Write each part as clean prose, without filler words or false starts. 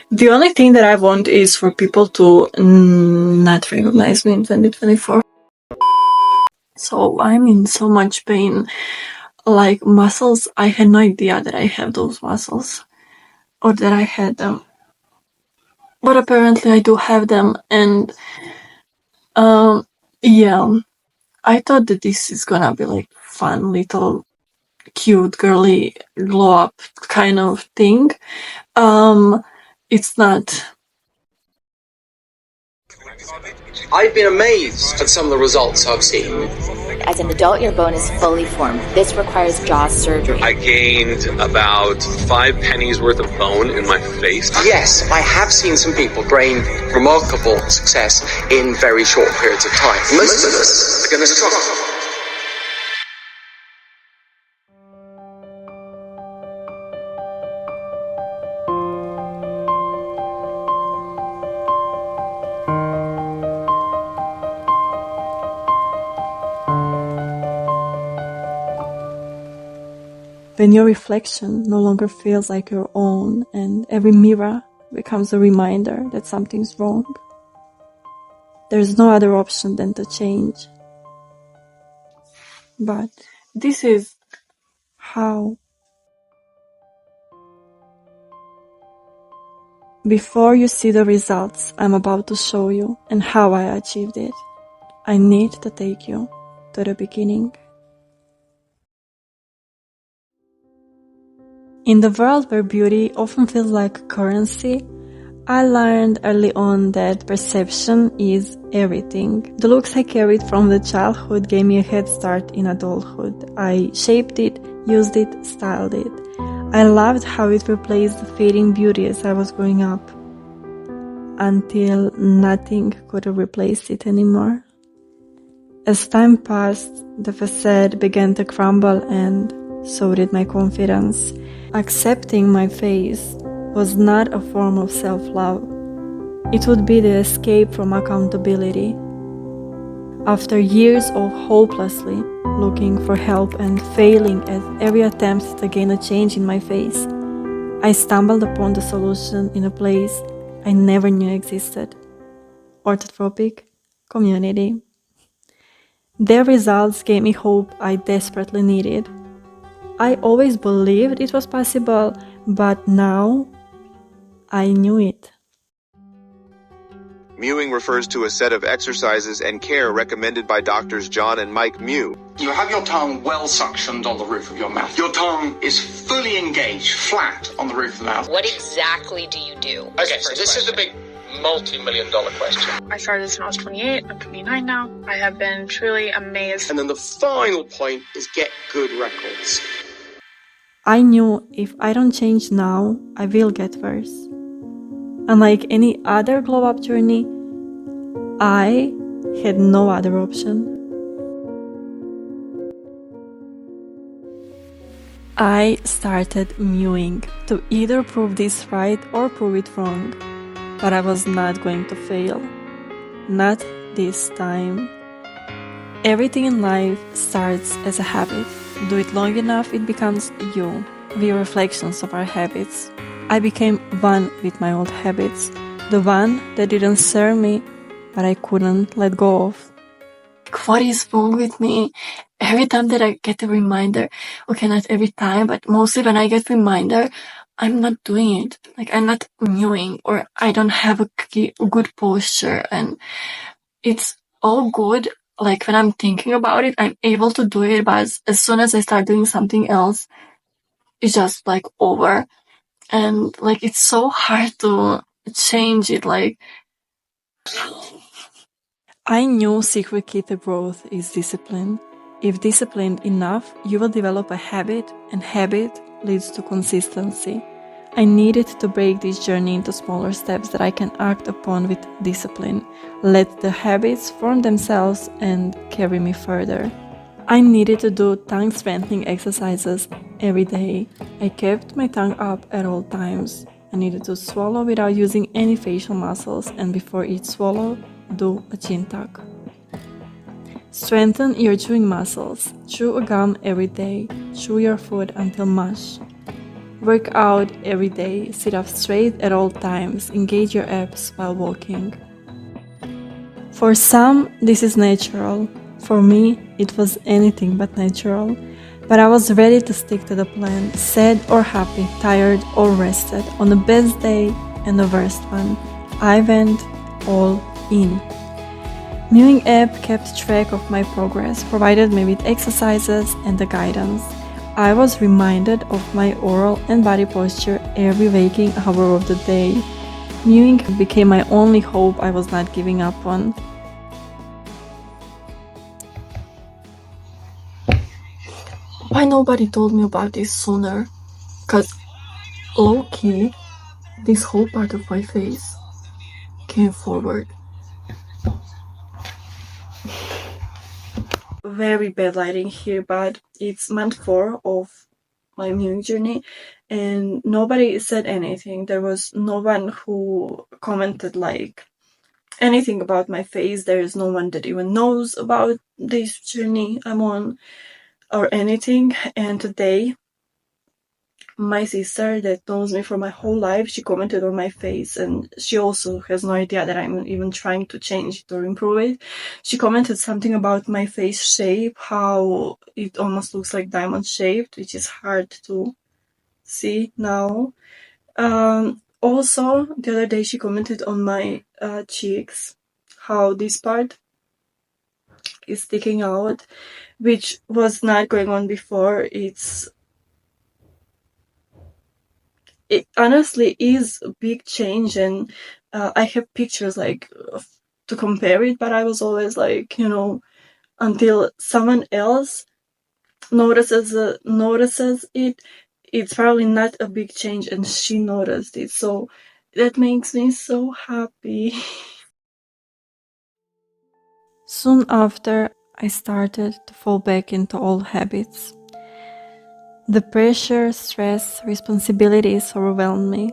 The only thing that I want is for people to not recognize me in 2024. So I'm in so much pain. Like muscles, I had no idea that I have those muscles. Or that I had them. But apparently I do have them, and yeah. I thought that this is gonna be like fun little cute girly glow up kind of thing. It's not. I've been amazed at some of the results I've seen. As an adult, your bone is fully formed. This requires jaw surgery. I gained about 5 pennies worth of bone in my face. Yes, I have seen some people gain remarkable success in very short periods of time. Most of us are going to struggle. When your reflection no longer feels like your own and every mirror becomes a reminder that something's wrong, there's no other option than to change. But this is how. Before you see the results I'm about to show you and how I achieved it, I need to take you to the beginning. In the world where beauty often feels like currency, I learned early on that perception is everything. The looks I carried from the childhood gave me a head start in adulthood. I shaped it, used it, styled it. I loved how it replaced the fading beauty as I was growing up, until nothing could replace it anymore. As time passed, the facade began to crumble, and so did my confidence. Accepting my face was not a form of self-love. It would be the escape from accountability. After years of hopelessly looking for help and failing at every attempt to gain a change in my face, I stumbled upon the solution in a place I never knew existed: orthotropic community. Their results gave me hope I desperately needed. I always believed it was possible, but now I knew it. Mewing refers to a set of exercises and care recommended by doctors John and Mike Mew. You have your tongue well suctioned on the roof of your mouth. Your tongue is fully engaged, flat on the roof of the mouth. What exactly do you do? Okay, so this is the big multi-million-dollar question. I started this when I was 28. I'm 29 now. I have been truly amazed. And then the final point is get good records. I knew if I don't change now, I will get worse. Unlike any other glow-up journey, I had no other option. I started mewing to either prove this right or prove it wrong, but I was not going to fail. Not this time. Everything in life starts as a habit. Do it long enough, it becomes you. We are reflections of our habits. I became one with my old habits, the one that didn't serve me, but I couldn't let go of. What is wrong with me? Every time that I get a reminder, okay, not every time, but mostly when I get a reminder, I'm not doing it. Like, I'm not mewing, or I don't have a good posture, and it's all good. Like, when I'm thinking about it, I'm able to do it, but as soon as I start doing something else, it's just like over. And like, it's so hard to change it. Like, I knew secret key to growth is discipline. If disciplined enough, you will develop a habit, and habit leads to consistency. I needed to break this journey into smaller steps that I can act upon with discipline. Let the habits form themselves and carry me further. I needed to do tongue strengthening exercises every day. I kept my tongue up at all times. I needed to swallow without using any facial muscles, and before each swallow, do a chin tuck. Strengthen your chewing muscles. Chew a gum every day. Chew your food until mush. Work out every day, sit up straight at all times, engage your abs while walking. For some, this is natural. For me, it was anything but natural. But I was ready to stick to the plan, sad or happy, tired or rested, on the best day and the worst one. I went all in. Mewing app kept track of my progress, provided me with exercises and the guidance. I was reminded of my oral and body posture every waking hour of the day. Mewing became my only hope I was not giving up on. Why nobody told me about this sooner? Cause low-key, this whole part of my face came forward. Very bad lighting here, but it's month 4 of my Mewing journey and nobody said anything. There was no one who commented like anything about my face. There is no one that even knows about this journey I'm on or anything. And today my sister that knows me for my whole life, she commented on my face, and she also has no idea that I'm even trying to change it or improve it. She commented something about my face shape, how it almost looks like diamond shaped, which is hard to see now. Also, the other day she commented on my cheeks, how this part is sticking out, which was not going on before. It honestly is a big change, and I have pictures like to compare it, but I was always like, until someone else notices it, it's probably not a big change, and she noticed it, so that makes me so happy. Soon after, I started to fall back into old habits. The pressure, stress, responsibilities overwhelmed me.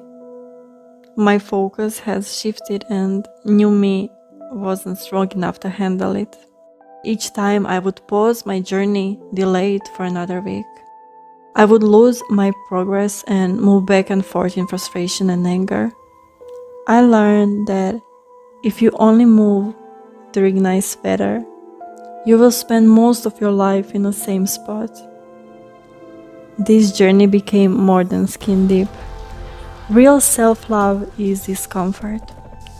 My focus has shifted and new me wasn't strong enough to handle it. Each time I would pause my journey, delay it for another week. I would lose my progress and move back and forth in frustration and anger. I learned that if you only move to recognize better, you will spend most of your life in the same spot. This journey became more than skin deep. Real self-love is discomfort.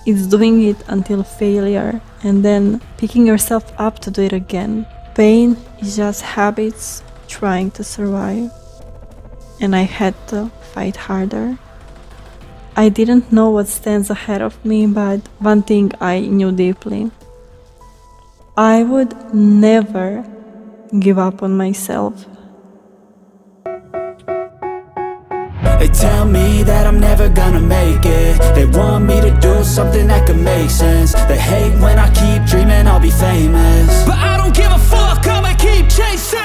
It's doing it until failure and then picking yourself up to do it again. Pain is just habits trying to survive. And I had to fight harder. I didn't know what stands ahead of me, but one thing I knew deeply. I would never give up on myself. They tell me that I'm never gonna make it. They want me to do something that could make sense. They hate when I keep dreaming I'll be famous, but I don't give a fuck, I'ma keep chasing.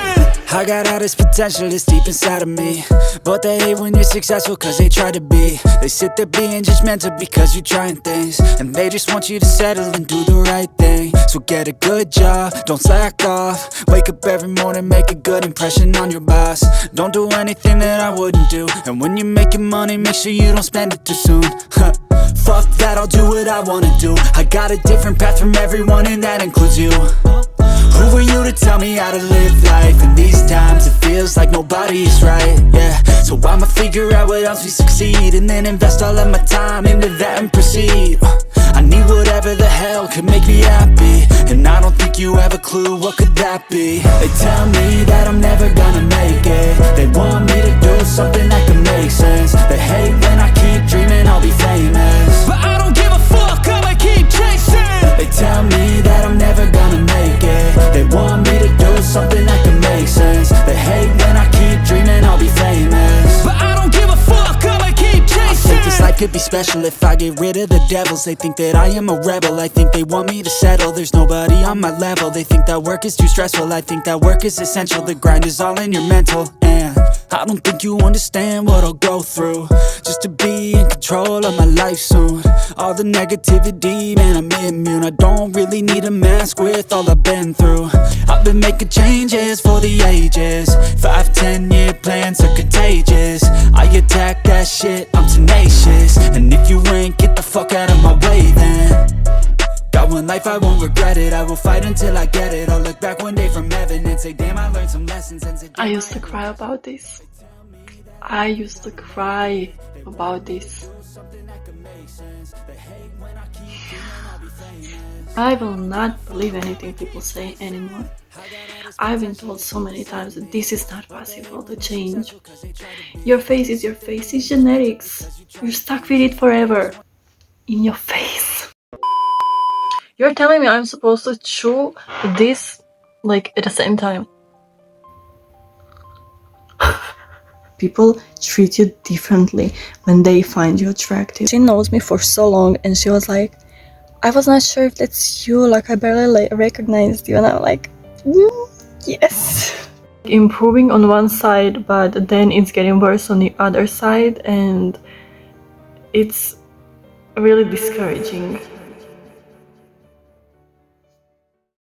I got all this potential that's deep inside of me, but they hate when you're successful cause they try to be. They sit there being judgmental because you're trying things, and they just want you to settle and do the right thing. So get a good job, don't slack off. Wake up every morning, make a good impression on your boss. Don't do anything that I wouldn't do, and when you're making money, make sure you don't spend it too soon. Fuck that, I'll do what I wanna do. I got a different path from everyone and that includes you. Who are you to tell me how to live life? In these times it feels like nobody's right, yeah. So I'ma figure out what else we succeed, and then invest all of my time into that and proceed. I need whatever the hell could make me happy, and I don't think you have a clue what could that be. They tell me that I'm never gonna make it. They want me to do something that can make sense. They hate when I keep dreaming I'll be famous, but I don't give a fuck, I'ma keep chasing. They tell me that I'm never gonna make it. They want me to do something that can make sense. They hate when I keep dreaming I'll be famous, but I don't give a fuck, I'ma keep chasing. I think this life could be special if I get rid of the devils. They think that I am a rebel, I think they want me to settle. There's nobody on my level. They think that work is too stressful, I think that work is essential. The grind is all in your mental, and I don't think you understand what I'll go through just to be in control of my life soon. All the negativity, man, I'm immune. I don't really need a mask with all I've been through. I I've been making changes for the ages. 5-10 year plans are contagious. I attack that shit, I'm tenacious. And if you ain't, get the fuck out of my way then. Got one life, I won't regret it. I will fight until I get it. I'll look back one day from heaven and say, damn, I learned some lessons. And say, I used to cry about this. I used to cry about this. I will not believe anything people say anymore. I've been told so many times that this is not possible to change. Your face is your face, it's genetics. You're stuck with it forever. In your face. You're telling me I'm supposed to chew this like at the same time. People treat you differently when they find you attractive. She knows me for so long and she was like, I was not sure if that's you, like I barely recognized you, and I'm like, yes. Improving on one side, but then it's getting worse on the other side, and it's really discouraging.